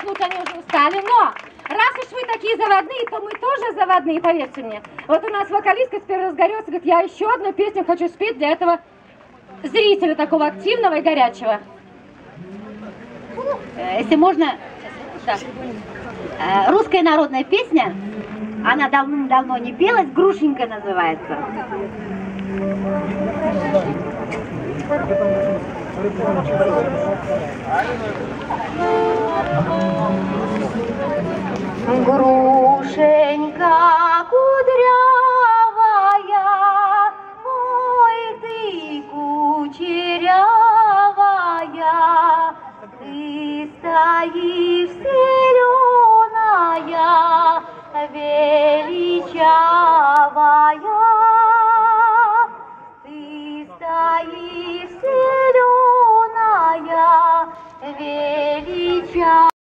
дохнут, они уже устали, но раз уж вы такие заводные, то мы тоже заводные, поверьте мне. Вот у нас вокалистка теперь разгорется, говорит, я еще одну песню хочу спеть для этого зрителя такого активного и горячего. Если можно, да. Русская народная песня, она давно не пелась, «Грушенька» называется. Грушенька кудрявая, ой ты кучерявая, ты стоишь зеленая, величавая, ты стоишь зеленая, величавая.